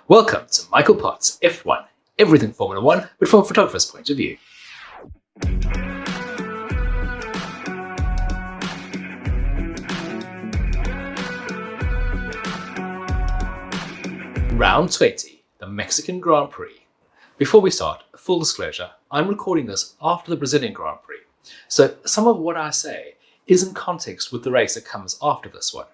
Welcome to Michael Potts F1, everything Formula One, but from a photographer's point of view. Round 20, the Mexican Grand Prix. Before we start, full disclosure, I'm recording this after the Brazilian Grand Prix, so some of what I say is in context with the race that comes after this one.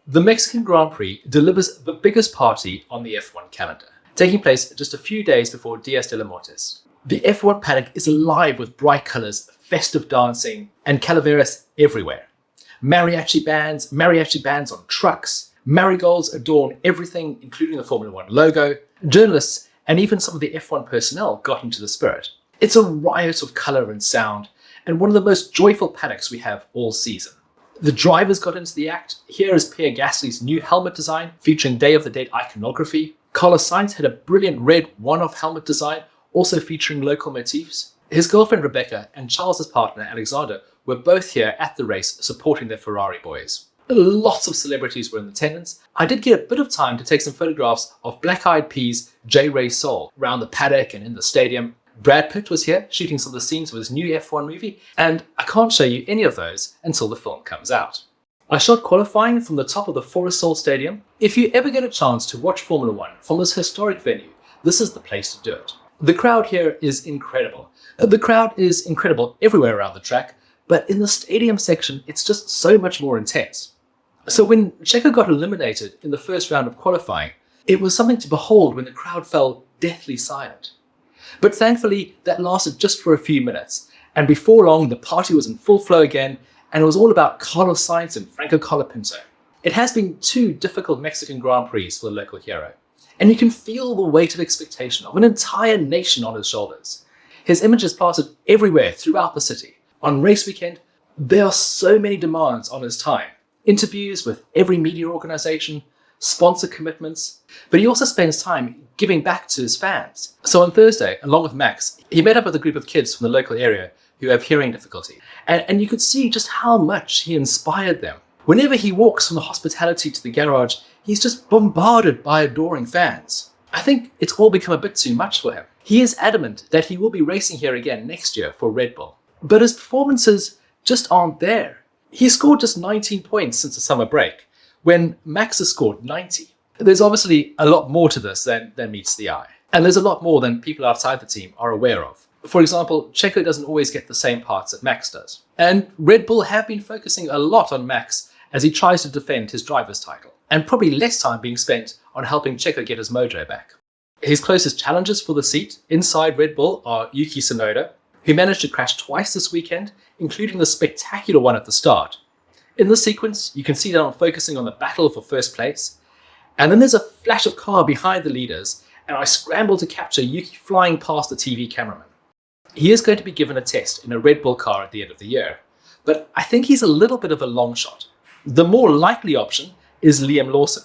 The Mexican Grand Prix delivers the biggest party on the F1 calendar, taking place just a few days before Dias de los Muertos. The F1 paddock is alive with bright colours, festive dancing, and calaveras everywhere. Mariachi bands on trucks, marigolds adorn everything, including the Formula One logo. Journalists and even some of the F1 personnel got into the spirit. It's a riot of colour and sound, and one of the most joyful paddocks we have all season. The drivers got into the act. Here is Pierre Gasly's new helmet design, featuring Day of the Dead iconography. Carlos Sainz had a brilliant red one-off helmet design, also featuring local motifs. His girlfriend Rebecca and Charles's partner Alexander were both here at the race supporting their Ferrari boys. Lots of celebrities were in attendance. I did get a bit of time to take some photographs of Black Eyed Peas' J. Ray Soul around the paddock and in the stadium. Brad Pitt was here shooting some of the scenes of his new F1 movie, and I can't show you any of those until the film comes out. I shot qualifying from the top of the Forest Sol Stadium. If you ever get a chance to watch Formula One from this historic venue, this is the place to do it. The crowd here is incredible. The crowd is incredible everywhere around the track, but in the stadium section, it's just so much more intense. So when Checo got eliminated in the first round of qualifying, it was something to behold when the crowd fell deathly silent. But thankfully, that lasted just for a few minutes, and before long, the party was in full flow again, and it was all about Carlos Sainz and Franco Colapinto. It has been two difficult Mexican Grand Prix for the local hero, and you can feel the weight of expectation of an entire nation on his shoulders. His image is plastered everywhere throughout the city. On race weekend, there are so many demands on his time. Interviews with every media organization, sponsor commitments, but he also spends time giving back to his fans. So on Thursday, along with Max, he met up with a group of kids from the local area who have hearing difficulty. And you could see just how much he inspired them. Whenever he walks from the hospitality to the garage, he's just bombarded by adoring fans. I think it's all become a bit too much for him. He is adamant that he will be racing here again next year for Red Bull, but his performances just aren't there. He scored just 19 points since the summer break, when Max has scored 90. There's obviously a lot more to this than meets the eye. And there's a lot more than people outside the team are aware of. For example, Checo doesn't always get the same parts that Max does. And Red Bull have been focusing a lot on Max as he tries to defend his driver's title, and probably less time being spent on helping Checo get his mojo back. His closest challengers for the seat inside Red Bull are Yuki Tsunoda, who managed to crash twice this weekend, including the spectacular one at the start. In this sequence, you can see that I'm focusing on the battle for first place, and then there's a flash of car behind the leaders, and I scramble to capture Yuki flying past the TV cameraman. He is going to be given a test in a Red Bull car at the end of the year, but I think he's a little bit of a long shot. The more likely option is Liam Lawson.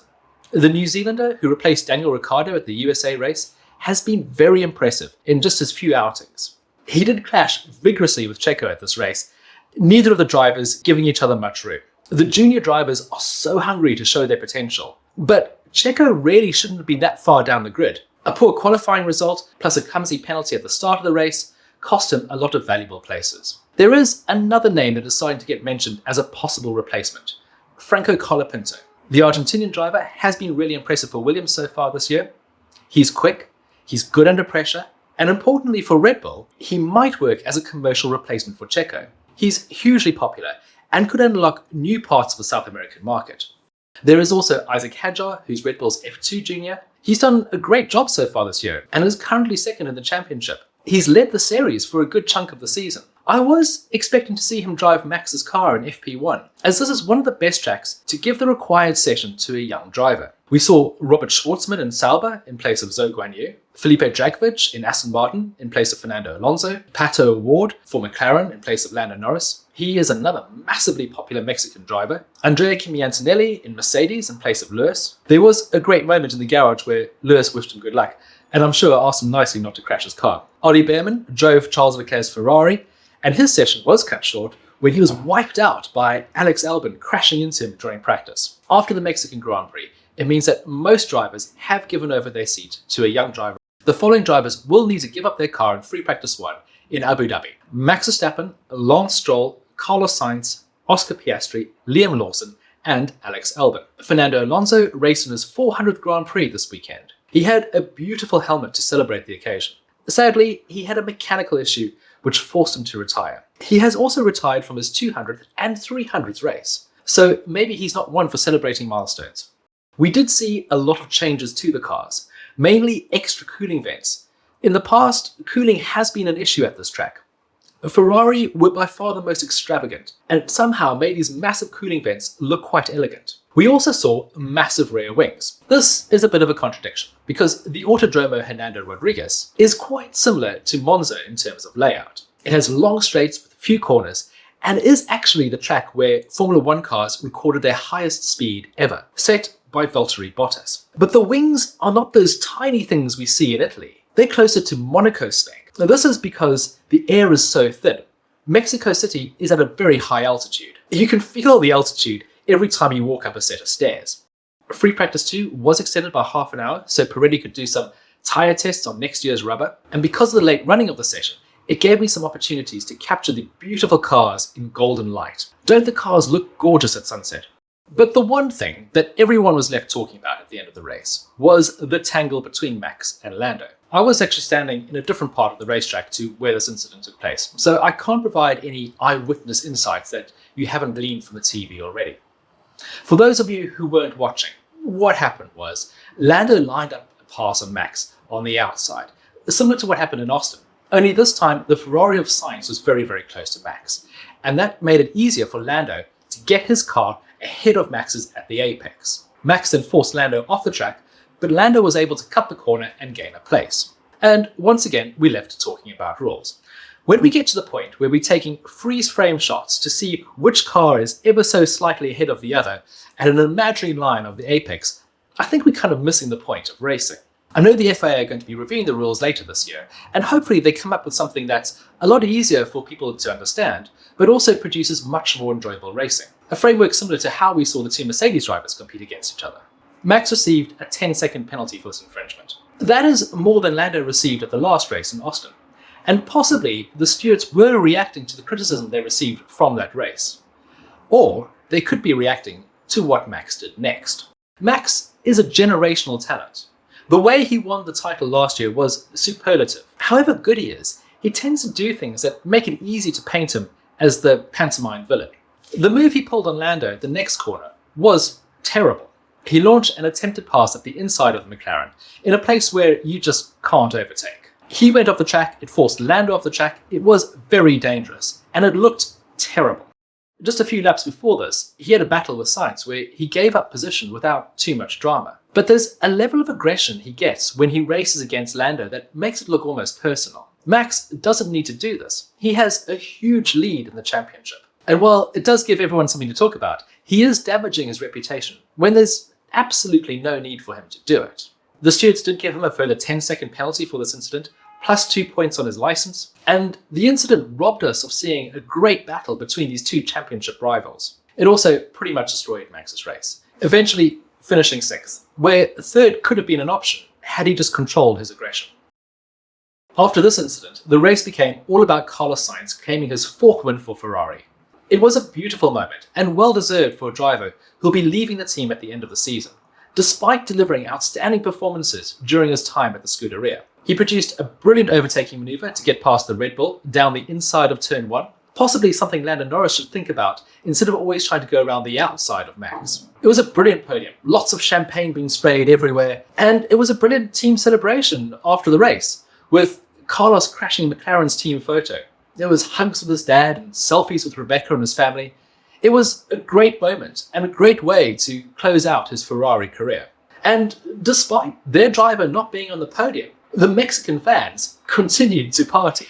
The New Zealander who replaced Daniel Ricciardo at the USA race has been very impressive in just his few outings. He did clash vigorously with Checo at this race, neither of the drivers giving each other much room. The junior drivers are so hungry to show their potential, but Checo really shouldn't have been that far down the grid. A poor qualifying result, plus a clumsy penalty at the start of the race, cost him a lot of valuable places. There is another name that is starting to get mentioned as a possible replacement, Franco Colapinto. The Argentinian driver has been really impressive for Williams so far this year. He's quick, he's good under pressure, and importantly for Red Bull, he might work as a commercial replacement for Checo. He's hugely popular and could unlock new parts of the South American market. There is also Isaac Hadjar, who's Red Bull's F2 junior. He's done a great job so far this year and is currently second in the championship. He's led the series for a good chunk of the season. I was expecting to see him drive Max's car in FP1, as this is one of the best tracks to give the required session to a young driver. We saw Robert Schwartzman in Sauber in place of Zhou Guanyu, Felipe Dragovic in Aston Martin in place of Fernando Alonso, Pato O'Ward for McLaren in place of Lando Norris. He is another massively popular Mexican driver. Andrea Kimi Antonelli in Mercedes in place of Lewis. There was a great moment in the garage where Lewis wished him good luck, and I'm sure asked him nicely not to crash his car. Ollie Behrman drove Charles Leclerc's Ferrari, and his session was cut short when he was wiped out by Alex Albon crashing into him during practice. After the Mexican Grand Prix, It means that most drivers have given over their seat to a young driver. The following drivers will need to give up their car in free practice 1 in Abu Dhabi: Max Verstappen, Lance Stroll, Carlos Sainz, Oscar Piastri, Liam Lawson, and Alex Albon. Fernando Alonso raced in his 400th Grand Prix this weekend. He had a beautiful helmet to celebrate the occasion. Sadly, he had a mechanical issue which forced him to retire. He has also retired from his 200th and 300th race, so maybe he's not one for celebrating milestones. We did see a lot of changes to the cars, mainly extra cooling vents. In the past, cooling has been an issue at this track. Ferrari were by far the most extravagant, and somehow made these massive cooling vents look quite elegant. We also saw massive rear wings. This is a bit of a contradiction, because the Autodromo Hernando Rodriguez is quite similar to Monza in terms of layout. It has long straights with few corners, and is actually the track where Formula 1 cars recorded their highest speed ever, set by Valtteri Bottas. But the wings are not those tiny things we see in Italy. They're closer to Monaco spec. Now this is because the air is so thin. Mexico City is at a very high altitude. You can feel the altitude every time you walk up a set of stairs. Free practice 2 was extended by half an hour so Pirelli could do some tyre tests on next year's rubber, and because of the late running of the session, it gave me some opportunities to capture the beautiful cars in golden light. Don't the cars look gorgeous at sunset? But the one thing that everyone was left talking about at the end of the race was the tangle between Max and Lando. I was actually standing in a different part of the racetrack to where this incident took place, so I can't provide any eyewitness insights that you haven't gleaned from the TV already. For those of you who weren't watching, what happened was Lando lined up a pass on Max on the outside, similar to what happened in Austin. Only this time, the Ferrari of Sainz was very, very close to Max, and that made it easier for Lando to get his car ahead of Max's at the apex. Max then forced Lando off the track, but Lando was able to cut the corner and gain a place. And once again, we left talking about rules. When we get to the point where we're taking freeze frame shots to see which car is ever so slightly ahead of the other at an imaginary line of the apex, I think we're kind of missing the point of racing. I know the FIA are going to be reviewing the rules later this year, and hopefully they come up with something that's a lot easier for people to understand, but also produces much more enjoyable racing. A framework similar to how we saw the two Mercedes drivers compete against each other. Max received a 10-second penalty for this infringement. That is more than Lando received at the last race in Austin, and possibly the stewards were reacting to the criticism they received from that race. Or they could be reacting to what Max did next. Max is a generational talent. The way he won the title last year was superlative. However good he is, he tends to do things that make it easy to paint him as the pantomime villain. The move he pulled on Lando at the next corner was terrible. He launched an attempted pass at the inside of the McLaren in a place where you just can't overtake. He went off the track, it forced Lando off the track, it was very dangerous, and it looked terrible. Just a few laps before this, he had a battle with Sainz where he gave up position without too much drama. But there's a level of aggression he gets when he races against Lando that makes it look almost personal. Max doesn't need to do this. He has a huge lead in the championship. And while it does give everyone something to talk about, he is damaging his reputation when there's absolutely no need for him to do it. The stewards did give him a further 10-second penalty for this incident, plus 2 points on his license, and the incident robbed us of seeing a great battle between these two championship rivals. It also pretty much destroyed Max's race, eventually finishing 6th, where 3rd could have been an option had he just controlled his aggression. After this incident, the race became all about Carlos Sainz claiming his 4th win for Ferrari. It was a beautiful moment, and well-deserved for a driver who'll be leaving the team at the end of the season, despite delivering outstanding performances during his time at the Scuderia. He produced a brilliant overtaking maneuver to get past the Red Bull down the inside of turn 1, possibly something Lando Norris should think about instead of always trying to go around the outside of Max. It was a brilliant podium, lots of champagne being sprayed everywhere, and it was a brilliant team celebration after the race, with Carlos crashing McLaren's team photo. There was hugs with his dad and selfies with Rebecca and his family. It was a great moment and a great way to close out his Ferrari career. And despite their driver not being on the podium, the Mexican fans continued to party.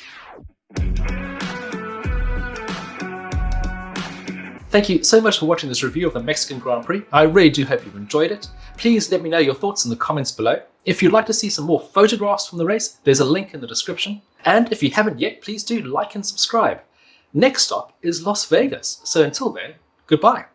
Thank you so much for watching this review of the Mexican Grand Prix. I really do hope you've enjoyed it. Please let me know your thoughts in the comments below. If you'd like to see some more photographs from the race, there's a link in the description. And if you haven't yet, please do like and subscribe. Next stop is Las Vegas. So until then, goodbye.